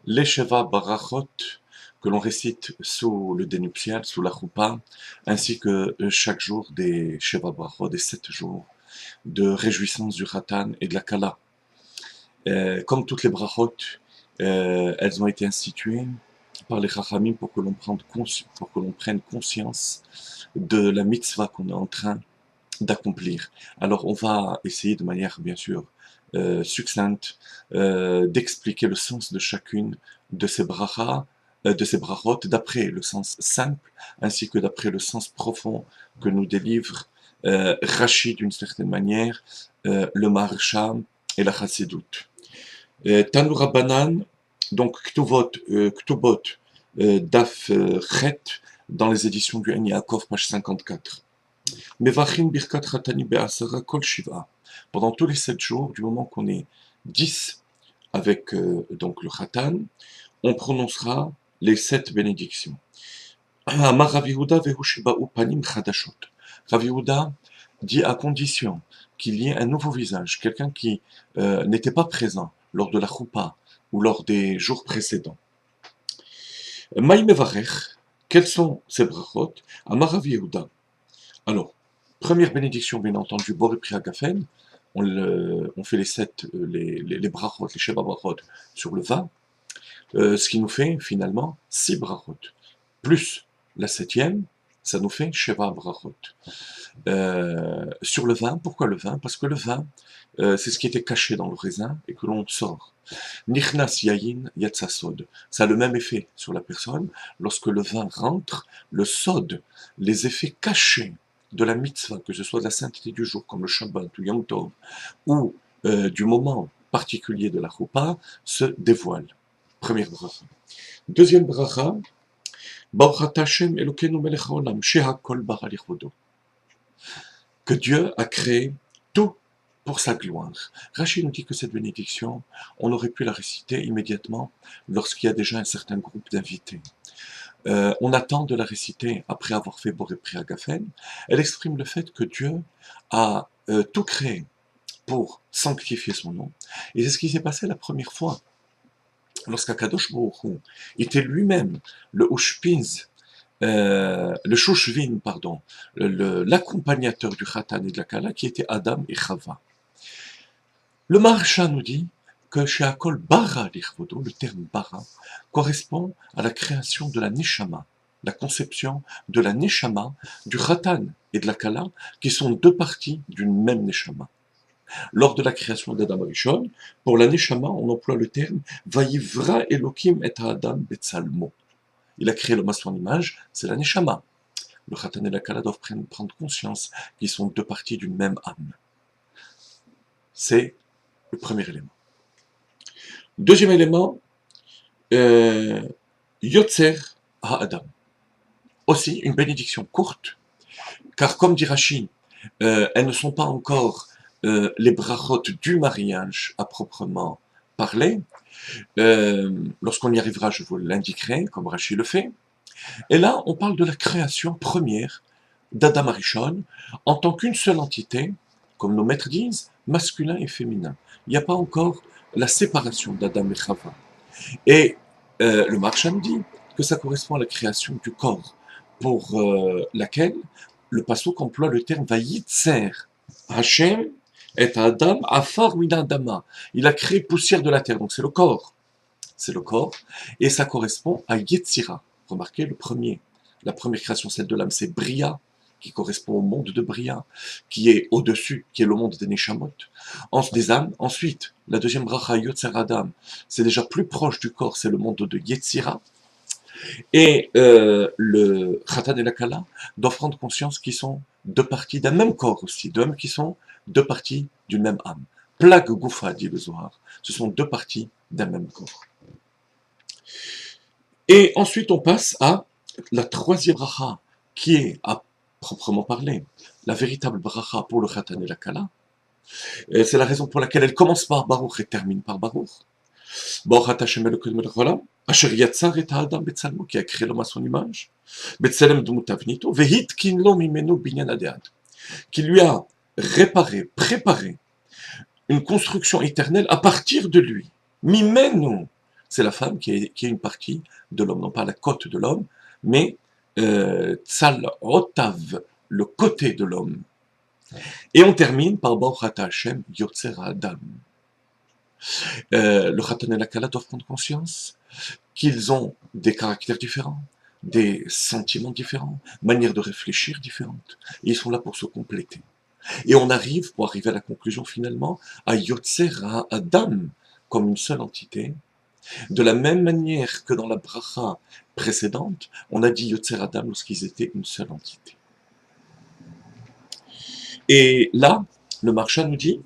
les Sheva Barachot que l'on récite sous le dénuptial, sous la choupa, ainsi que chaque jour des Sheva Barachot, des 7 jours de réjouissance du Khatan et de la Kala. Comme toutes les brachot, elles ont été instituées par les Chachamim pour que l'on prenne conscience de la mitzvah qu'on est en train d'accomplir. Alors on va essayer de manière bien sûr succincte d'expliquer le sens de chacune de ces brachas, de ces brachot, d'après le sens simple ainsi que d'après le sens profond que nous délivre Rashi d'une certaine manière, le Maharsha et la Chassidut. Tanu Rabbanan, donc Ktubot, Daf Chet, dans les éditions du En Yaakov, page 54. Mevachim Birkat Chatani Be'asara Kol Shiva. Pendant tous les 7 jours, du moment qu'on est 10 avec donc le Khatan, on prononcera les 7 bénédictions. Amar Rav Yehuda vehu sheba'u panim chadashot. Rav Yehuda dit à condition qu'il y ait un nouveau visage, quelqu'un qui n'était pas présent lors de la choupa ou lors des jours précédents. Maï mevarech, quels sont ces brachot? Amar Rav Yehuda. Alors, première bénédiction, bien entendu, Boré Priagafen, on fait les brachot, les sheva brachot sur le vin, ce qui nous fait finalement 6 brachot, plus la 7e, ça nous fait sheva brachot. Sur le vin, pourquoi le vin? Parce que le vin, c'est ce qui était caché dans le raisin et que l'on sort. Nichnas yayin yatsa sod. Ça a le même effet sur la personne. Lorsque le vin rentre, le sod, les effets cachés de la mitzvah, que ce soit de la sainteté du jour, comme le Shabbat ou Yom Tov, ou du moment particulier de la choupa, se dévoilent. Première bracha. Deuxième bracha, Baruch Hashem Elokeinu melech haolam, shehakol bara lichodo. Que Dieu a créé tout pour sa gloire. Rashi nous dit que cette bénédiction, on aurait pu la réciter immédiatement lorsqu'il y a déjà un certain groupe d'invités. On attend de la réciter après avoir fait Boré Priagafen. Elle exprime le fait que Dieu a tout créé pour sanctifier son nom. Et c'est ce qui s'est passé la première fois. Lorsqu'Akadosh Baruch Hu était lui-même le Ushpinz, le Shushvin, pardon, l'accompagnateur du Khatan et de la Kala, qui était Adam et Chava. Le Maharsha nous dit que chez Akol Bara l'Ichvodo, le terme Bara, correspond à la création de la Neshama, la conception de la Neshama, du Khatan et de la Kala, qui sont 2 parties d'une même Neshama. Lors de la création d'Adam Rishon, pour la Neshama, on emploie le terme Vayivra Elokim et Adam Betzalmo. Il a créé l'homme à son image, c'est la Neshama. Le Khatan et la Kala doivent prendre conscience qu'ils sont 2 parties d'une même âme. C'est le premier élément. Deuxième élément, Yotzer HaAdam. Aussi une bénédiction courte, car comme dit Rashi, elles ne sont pas encore les brachot du mariage à proprement parler. Lorsqu'on y arrivera, je vous l'indiquerai, comme Rashi le fait. Et là, on parle de la création première d'Adam Arishon en tant qu'une seule entité, comme nos maîtres disent, masculin et féminin. Il n'y a pas encore la séparation d'Adam et Chava. Et le Maharsha dit que ça correspond à la création du corps, pour laquelle le pasuk emploie le terme Vayitzer Hashem et Adam afar min Adama. Il a créé poussière de la terre, donc c'est le corps. C'est le corps, et ça correspond à Yetzira. Remarquez la première création, celle de l'âme, c'est Bria, qui correspond au monde de Bria, qui est au-dessus, qui est le monde des Neshamot, des âmes. Ensuite, la deuxième bracha, Yotzer Adam, c'est déjà plus proche du corps, c'est le monde de Yetzira. Et le Khatan et la Kala doivent prendre conscience qu'ils sont 2 parties d'un même corps aussi, de même qu'ils sont 2 parties d'une même âme. Plag Goufa, dit le Zohar, ce sont 2 parties d'un même corps. Et ensuite, on passe à la 3e bracha, qui est, à proprement parler, la véritable bracha pour le Khatan et la Kala. C'est la raison pour laquelle elle commence par Baruch et termine par Baruch. Baruch Hashem Elokeinu melech haolam, asher yatzar et Adam betzalmo, qui a créé l'homme à son image, betzelem dmut avnito, vehitkin lo mimenu binyan adead, qui lui a préparé une construction éternelle à partir de lui. Mimenu, c'est la femme qui est une partie de l'homme, non pas la côte de l'homme, mais Tzal Otav, le côté de l'homme. Et on termine par Baruch Hashem Yotzer Adam. Le Khatan et la Kala doivent prendre conscience qu'ils ont des caractères différents, des sentiments différents, manières de réfléchir différentes. Et ils sont là pour se compléter. Et on arrive, pour arriver à la conclusion finalement, à Yotzer Adam comme une seule entité. De la même manière que dans la bracha précédente, on a dit Yotzer Adam lorsqu'ils étaient une seule entité. Et là, le Maharsha nous dit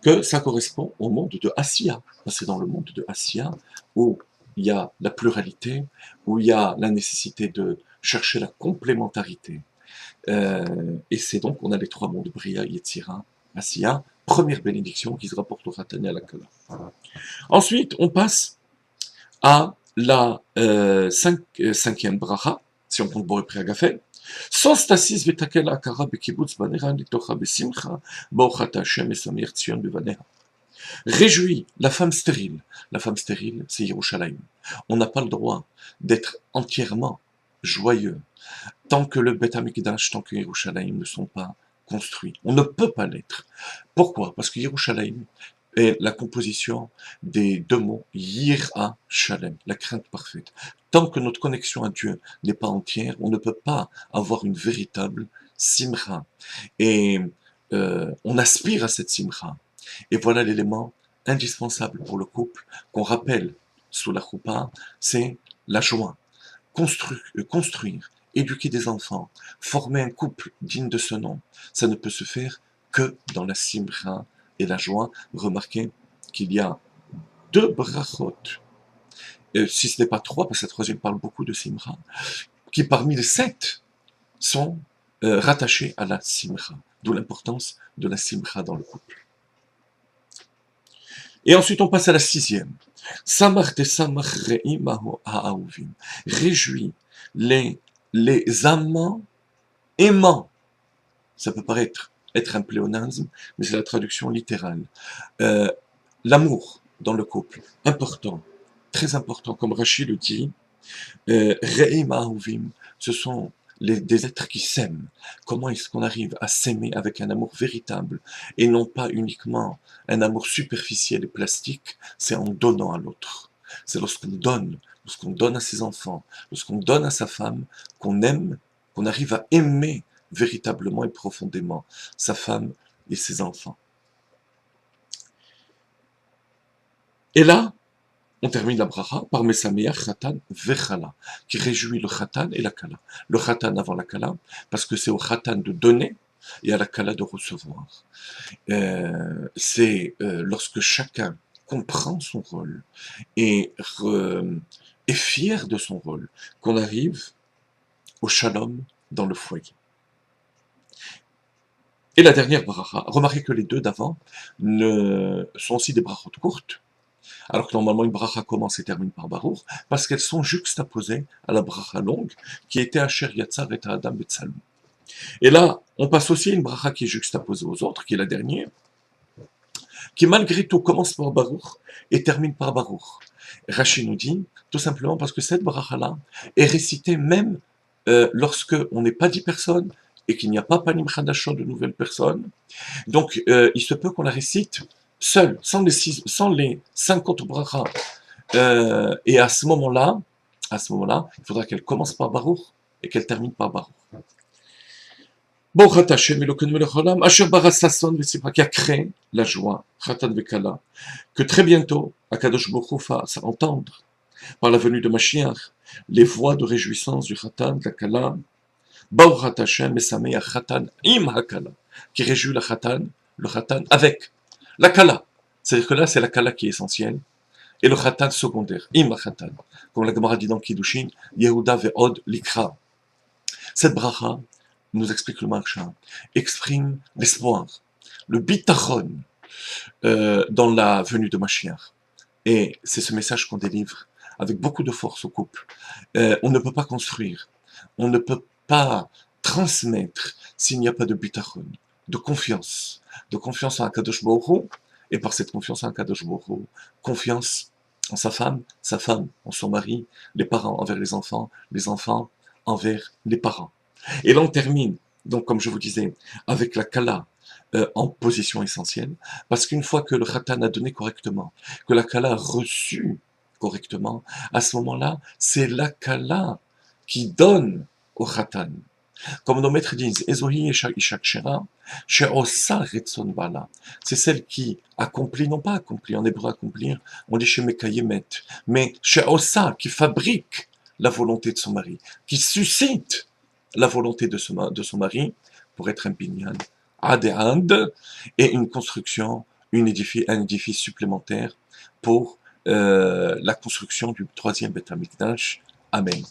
que ça correspond au monde de Asiya. C'est dans le monde de Asiya où il y a la pluralité, où il y a la nécessité de chercher la complémentarité. Et c'est donc, on a les trois mondes, Bria, Yetzira, Asiya, première bénédiction qui se rapporte au Khatan et à la Kala. Ensuite, on passe à la cinquième bracha, si on compte Boré Priagafel. Sos tasis vetakel akara bekibutz baneha litocha besimcha bauchat Hashem esamir tzion bevaneha. Réjouis la femme stérile. La femme stérile, c'est Yerushalayim. On n'a pas le droit d'être entièrement joyeux tant que le Beth HaMikdash, tant que Yerushalayim ne sont pas construits. On ne peut pas l'être. Pourquoi? Parce que Yerushalayim est la composition des deux mots Yira Shalem, la crainte parfaite. Tant que notre connexion à Dieu n'est pas entière, on ne peut pas avoir une véritable simcha. Et on aspire à cette simcha. Et voilà l'élément indispensable pour le couple qu'on rappelle sous la choupa, c'est la joie. Construire, éduquer des enfants, former un couple digne de ce nom, ça ne peut se faire que dans la simcha et la joie. Remarquez qu'il y a deux brachot, si ce n'est pas trois, parce que la troisième parle beaucoup de simcha, qui parmi les 7 sont rattachés à la simcha, d'où l'importance de la simcha dans le couple. Et ensuite on passe à la 6e. Samach te samach reimahu ha'auvim. Réjouis les amants aimants. Ça peut paraître être un pléonasme, mais c'est la traduction littérale. L'amour dans le couple, important, très important, comme Rachid le dit, Re'im Ahuvim, ce sont des êtres qui s'aiment. Comment est-ce qu'on arrive à s'aimer avec un amour véritable et non pas uniquement un amour superficiel et plastique? C'est en donnant à l'autre. C'est lorsqu'on donne à ses enfants, lorsqu'on donne à sa femme, qu'on aime, qu'on arrive à aimer véritablement et profondément sa femme et ses enfants. Et là, on termine la bracha par Mesameach Khatan Vechala, qui réjouit le Khatan et la Kala. Le Khatan avant la Kala, parce que c'est au Khatan de donner et à la Kala de recevoir. C'est lorsque chacun comprend son rôle et est fier de son rôle qu'on arrive au Shalom dans le foyer. Et la dernière bracha, remarquez que les deux d'avant sont aussi des brachot courtes, alors que normalement une bracha commence et termine par Baruch, parce qu'elles sont juxtaposées à la bracha longue, qui était Asher Yatzar et Adam Betzalm. Et là, on passe aussi à une bracha qui est juxtaposée aux autres, qui est la dernière, qui malgré tout commence par Baruch et termine par Baruch. Rachid nous dit, tout simplement parce que cette bracha-là est récitée même lorsque on n'est pas 10 personnes, et qu'il n'y a pas Panim Chadashot de nouvelles personnes. Donc, il se peut qu'on la récite seule, sans les 5 autres brachas. Et à ce moment-là, il faudra qu'elle commence par Baruch et qu'elle termine par Baruch. Baruch Hashem Elokeinu melech haolam, asher bara sason v'simcha, qui a créé la joie, Khatan v'Kala, que très bientôt, Akadosh Baruch Hu fasse entendre, par la venue de Mashiach, les voix de réjouissance du Khatan, de la Kala, Baruch Hashem Mesameach Khatan im hakala, qui réjouit le Khatan avec la Kala. C'est-à-dire que là, c'est la Kala qui est essentielle, et le Khatan secondaire, im Khatan. Comme la Gemara dit dans Kiddushin, Yehuda ve'od likra. Cette bracha, nous explique le Maharsha, exprime l'espoir, le bitachon dans la venue de Mashiach. Et c'est ce message qu'on délivre avec beaucoup de force au couple. On ne peut pas construire, on ne peut pas transmettre s'il n'y a pas de bitachon, de confiance en Akadosh Baruch Hu, et par cette confiance en Akadosh Baruch Hu, confiance en sa femme en son mari, les parents envers les enfants envers les parents. Et là, on termine, donc comme je vous disais, avec la Kala en position essentielle, parce qu'une fois que le Khatan a donné correctement, que la Kala a reçu correctement, à ce moment-là, c'est la Kala qui donne au Khatan. Comme nos maîtres disent, Ezohi Isha Kshera, She'osa Retzon Bala. C'est celle qui accomplit, non pas accomplit, en hébreu accomplir, on dit chez Mekayemet, mais She'osa, qui fabrique la volonté de son mari, qui suscite la volonté de son mari pour être un binyan, Ad et une construction, un édifice supplémentaire pour la construction du troisième Beth Amikdash. Amen.